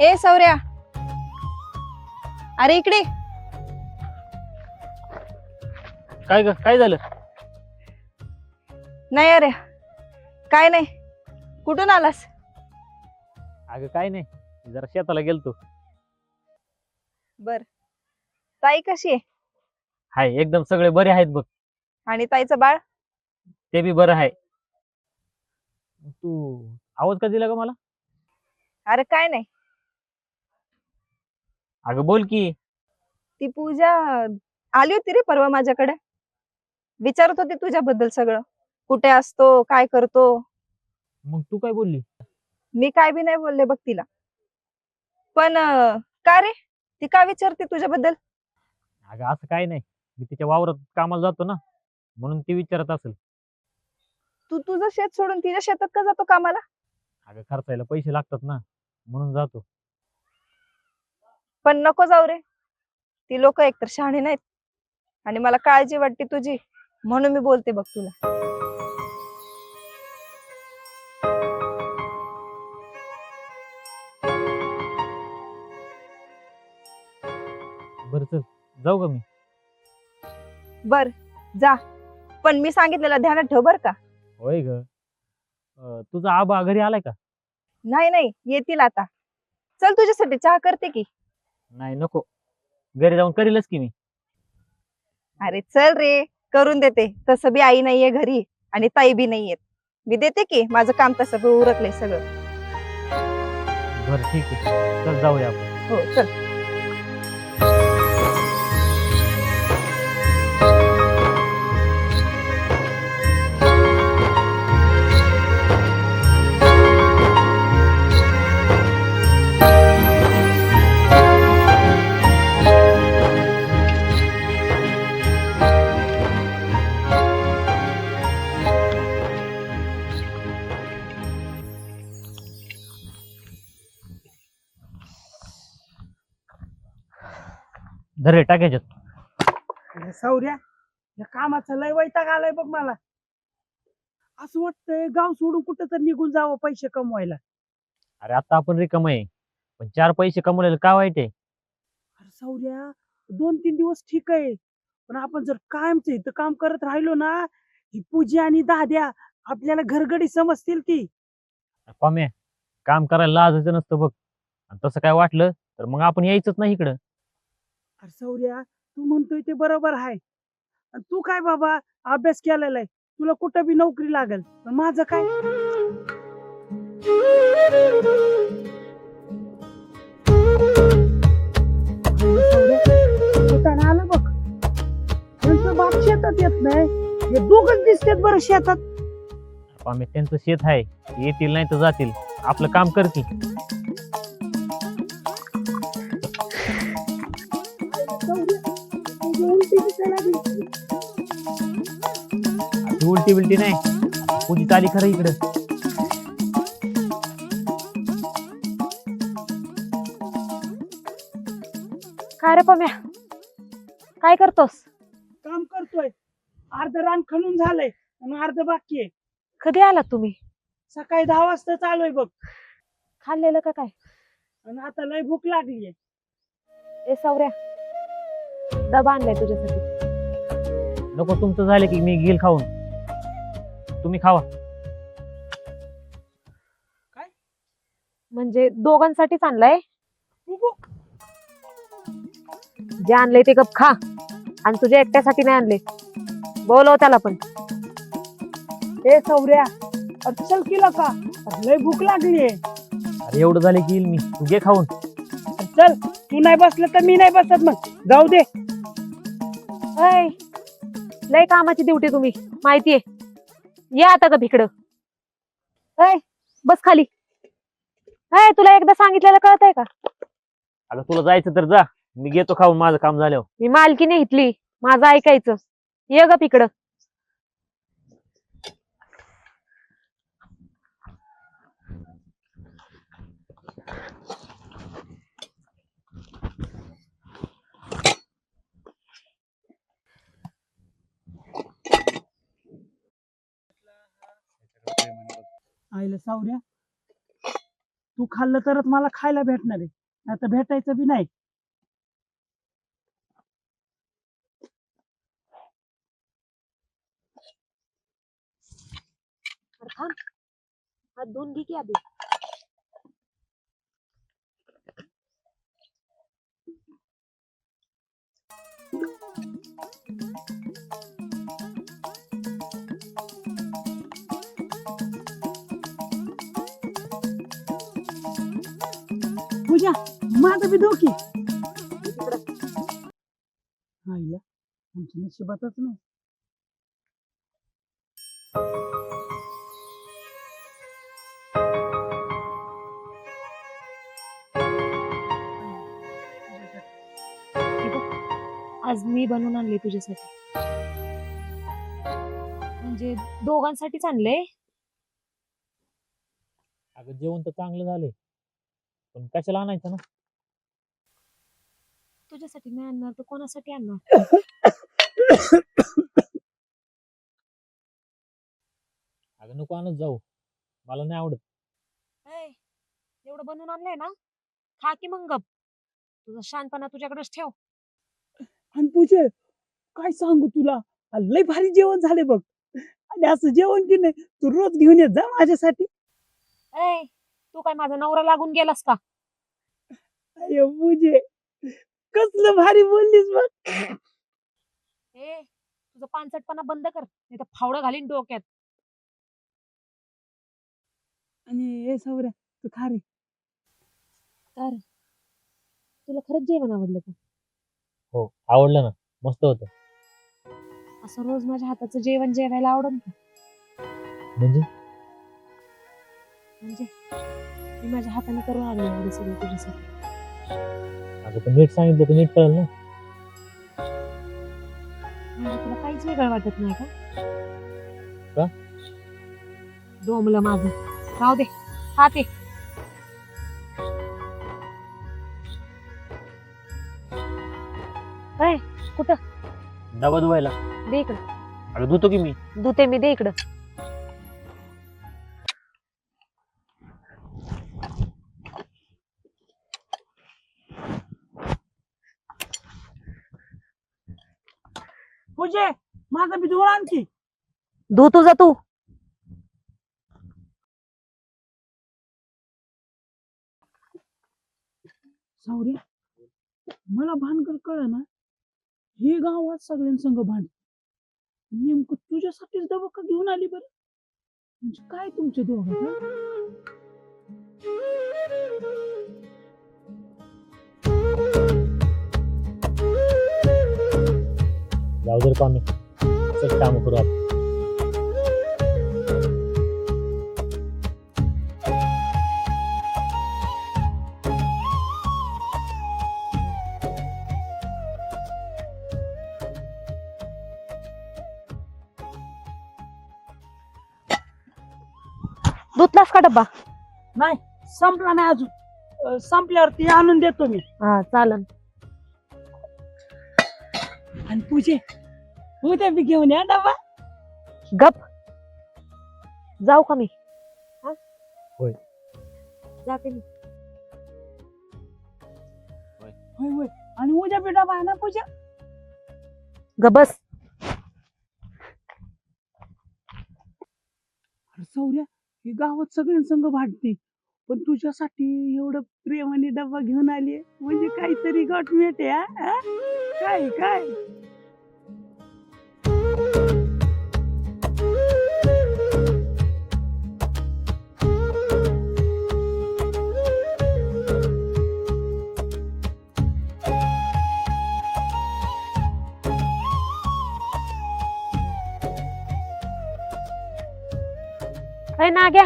ए सौर्या, अरे इकडे. काय ग, काय झालं? नाही अरे, काय नाही. कुठून आलास? अगं काय नाही, जरा शेताला गेलतो. बर. ताई कशी आहे? हाय, एकदम सगळे बरे आहेत बघ. आणि ताईचं बाळ? ते बी बरं आहे. तू आवाज का दिला ग मला? अरे काय नाही. अगं बोल की. ती पूजा आली होती रे परवा माझ्याकडे. विचारत होती तुझ्याबद्दल सगळं. कुठे असतो, काय करतो. मग तू काय बोलली? मी काय बी नाही बोलले बघ तिला. पण का रे, ती का विचारते तुझ्याबद्दल? अगं असं काय नाही, मी तिच्या वावरात कामाला जातो ना, म्हणून ती विचारत असेल. तू तुझं शेत सोडून तिच्या शेतात का जातो कामाला? अगं खर्चायला पैसे लागतात ना, म्हणून जातो. पण नको जाऊ रे. ती लोक एकतर शहाणे नाहीत आणि मला काळजी वाटते तुझी, म्हणून मी बोलते बघ तुला. बरं चल, जाऊ का मी? बर, जा. पण मी सांगितलेलं ध्यानात ठेव बर का. होय ग. तुझा आबा घरी आलाय का? नाही नाही, येतील आता. चल तुझ्यासाठी चहा करते की. नाही नको, घरी जाऊन करीलच की मी. अरे चल रे, करून देते. तसं बी आई नाहीये घरी आणि ताई बी नाहीयेत. मी देते की, माझं काम तसं बी उरकलंय सगळं. बरं ठीक आहे, चल जाऊया आपण. हो चल. धरे टाकायच्यात. अरे सौर्या, या कामाचा लय वैताग आलाय बघ मला. असं वाटतंय गाव सोडून कुठं तर निघून जावं पैसे कमवायला. अरे आता आपण रिकाम आहे, पण चार पैसे कमवलेलं का वाईट आहे? अरे सौर्या, 2-3 दिवस ठीक आहे, पण आपण जर कायमच इथं काम करत राहिलो ना, ही पूजा आणि दाद्या आपल्याला घरगडी समजतील की. पाम्या, काम करायला लाजायचं नसतं बघ. आणि तसं काय वाटलं तर मग आपण यायचंच नाही इकडं. अरे सौर्या, तू म्हणतोय ते बरोबर आहे. आणि तू काय बाबा, अभ्यास केलेला आहे, तुला कुठं बी नोकरी लागल. पण माझं काय? सौर्या, आलं बघ. त्यांचं बाप शेतात येत नाही, हे दोघच दिसतात बरं शेतात. पाम्या, त्यांचं शेत आहे, येतील नाही तर जातील. आपलं काम कर की. ती उलटी बिलटी नाही, पूजी आली खरं इकडं. काय रे पम्या, काय करतोस? काम करतोय. अर्ध रान खणून झालंय आणि अर्ध बाकी आहे. कधी आलात तुम्ही? सकाळी 10 वाजता चालूय बघ. खाल्लेलं का काय? आणि आता लय भूक लागलीये. ए सौर्या, डबा आणलाय तुझ्यासाठी. नको, तुमचं झालं की मी घेईल खाऊन. तुम्ही खावा. म्हणजे दोघांसाठीच आणलाय? बघू. जे आणलंय ते गप खा, आणि तुझ्या एकट्यासाठी नाही आणले. बोलव त्याला पण. ए सौर्या, अरे चल केलं का? अरे लय भूक लागलीये. अरे एवढं झालं की येईल मी, तू घे खाऊन. अरे चल, तू नाही बसलं तर मी नाही बसत, मग जाऊ दे. ऐ, लय कामाची ड्युटी तुम्ही, माहितीये. या आता का इकडं. ऐ, बस खाली. ऐ, तुला एकदा सांगितलेलं कळतंय का? अगं तुला जायचं तर जा, मी घेतो खाऊन माझं काम झाल्यावर. मी मालकीने इथली, माझं ऐकायचं. ये ग इकडं. आईला सावऱ्या, तू खाल्लं तरच मला खायला भेटणार आहे, आता भेटायचं बी नाही. अरे थांब, हात धुवून घे की आधी. पूजा माझं बी धोकी तिकडं. आईला आमच्या नशिबातच नाही. हे बघ, आज मी बनवून आणले तुझ्यासाठी. म्हणजे दोघांसाठीच आणले. अगं जेवण तर चांगलं झालंय, पण कशाला आणायचं ना? तुझ्यासाठी नाही आणणार तर कोणासाठी आणणार? अगं नको आणत जाऊ, मला नाही आवडत. ए, एवढं बनवून आणलंय ना, खा की मग गप. तुझा शानपणा तुझ्याकडेच ठेव. आणि पूजे काय सांगू तुला, लय भारी जेवण झाले बघ. आणि असं जेवण की नाही तू रोज घेऊन येत जा माझ्यासाठी. ए, तू काय माझा नवरा लागून गेलास का? अरे पूजे कसलं भारी बोललीस बघ. ए, तुझा पानसटपणा बंद कर, नाही तर फावडं घालीन डोक्यात. आणि हे सौर्या तू खा रे. तर तुला खरंच जेवण आवडलं का? हो आवडलं ना, मस्त होतं. असं रोज माझ्या हाताचं जेवण जेवायला आवडत का? म्हणजे म्हणजे मी माझ्या हाताने करून आणलं एवढं सगळं तुझ्यासाठी. अगं पण नीट सांगितलं तर नीट कळलं ना. म्हणजे तुला काहीच वेगळं वाटत नाही का? का? डोंबलं माझं. राहू दे, खा ते. ए, कुठं? डबा धुवायला. दे इकडं. अगं धुतो की मी. धुते मी, दे इकडं. पूजे माझा बी धुवून आणखी. धु तुझा तू. सौर्या मला भानगड कळ ना, हे गावात सगळ्यांसंग भांड नेमकं तुझ्यासाठीच डबा का घेऊन आली बरं? म्हणजे काय तुमच्या दोघांना? जाऊ दे पाणी, असंच काम करू आपण. धुतलास का डब्बा? नाही संपला नाही अजून, संपल्यावरती आणून देतो मी. हा चालन. आणि पूजे उद्या बी घेऊन या डबा. गप. जाऊ का मी? हा? होय. जाते मी. होय होय. आणि उद्या बी डबा आहे ना पूजा? ग बस. अरे सौर्या ही गावात सगळ्यांसंग भांडते, पण तुझ्यासाठी एवढं प्रेमाने डबा घेऊन आली म्हणजे काहीतरी गट मिळते. काय काय अरे नाग्या,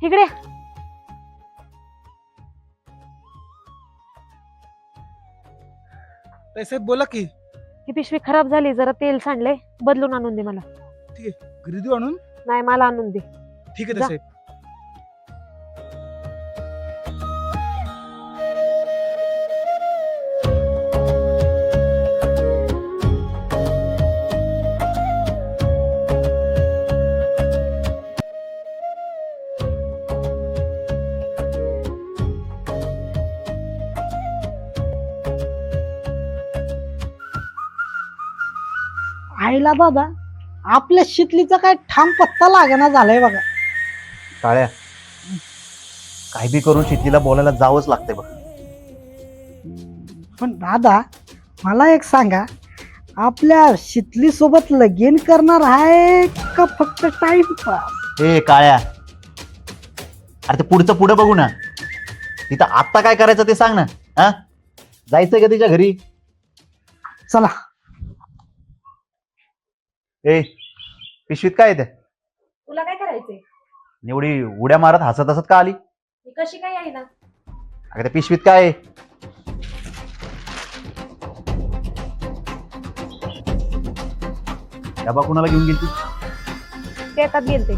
इकडे. साहेब बोला की. ही पिशवी खराब झाली, जरा तेल सांडले, बदलून आणून दे मला. घरी देऊ आणून. नाही, मला आणून दे. ठीक आहे जा. साहेब. आईला दादा आपल्या शितलीचा काय ठाम पत्ता लागना झालाय बघा. काळ्या काय बी करून शितलीला बोलायला जावंच लागतंय बघ. पण दादा मला एक सांगा, आपल्या शितली सोबत लगीन करणार आहे का फक्त टाइमपास? ए काळ्या, अरे ते पुढचं पुढं बघू ना. तिथं आत्ता काय करायचं ते सांग ना. हा, जायचंय का तिच्या घरी? चला. ए पिशवीत काय येते? तुला काय करायचंय? एवढी उड्या मारत हसत हसत का आली? मी कशी काय आहे ना? अगं त्या पिशवीत काय आहे? डबा कुणाला घेऊन गेली? शेतात गेलते.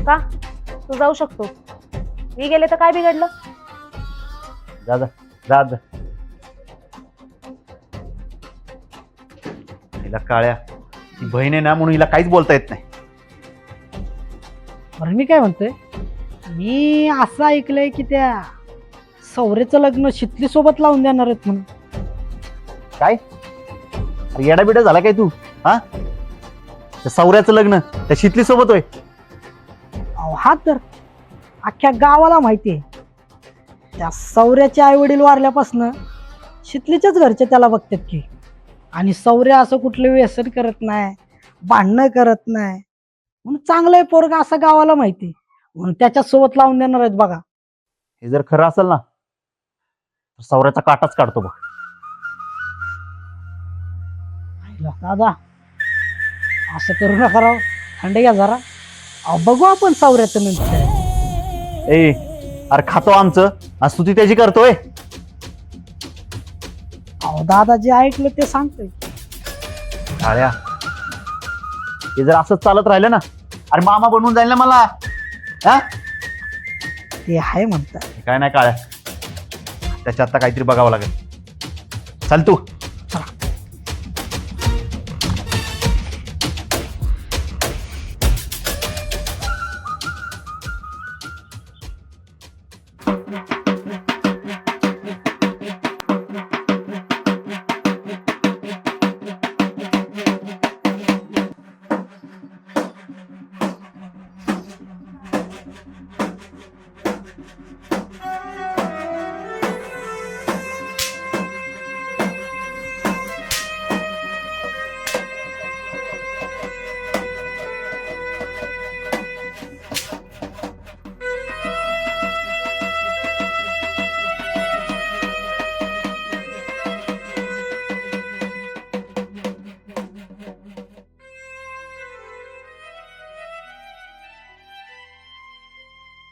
का? तू जाऊ शकतो, मी गेले तर काय बिघडलं? जा जा जा जा. हिला काळ्या, ती बहीण आहे ना म्हणून हिला काहीच बोलता येत नाही. बरं मी काय म्हणतोय, मी असं ऐकलंय की त्या सौरेचं लग्न शितली सोबत लावून देणार आहेत म्हणून. काय अरे येडाबिडा झाला काय तू? हा, त्या सौऱ्याचं लग्न त्या शितली सोबत होय? अहो हा तर अख्ख्या गावाला माहिती आहे. त्या सौर्याचे आई वडील वारल्यापासनं शितलीच्याच घरचे त्याला बघतात की. आणि सौर्य असं कुठलं व्यसन करत नाही, भांडणं करत नाही, म्हणून चांगलं आहे पोरगा असं गावाला माहिती, म्हणून त्याच्याच सोबत लावून देणार आहेत बघा. हे जर खरं असेल ना तर सौऱ्याचा काटाच काढतो बघ. दादा असं करू नका राव, थंड घ्या जरा. अहो बघू आपण सौर्याचं नंतर. ए अरे खातो आमचं, आज तू ती त्याची करतोय. अहो दादा जे ऐकलं ते सांगतोय. काळ्या, हे जर असंच चालत राहिलं ना, अरे मामा बनवून जाईल ना मला. हा, ते आहे म्हणतात. काय नाही काळ्या, त्याच्या आता काहीतरी बघावं लागेल. चल तू.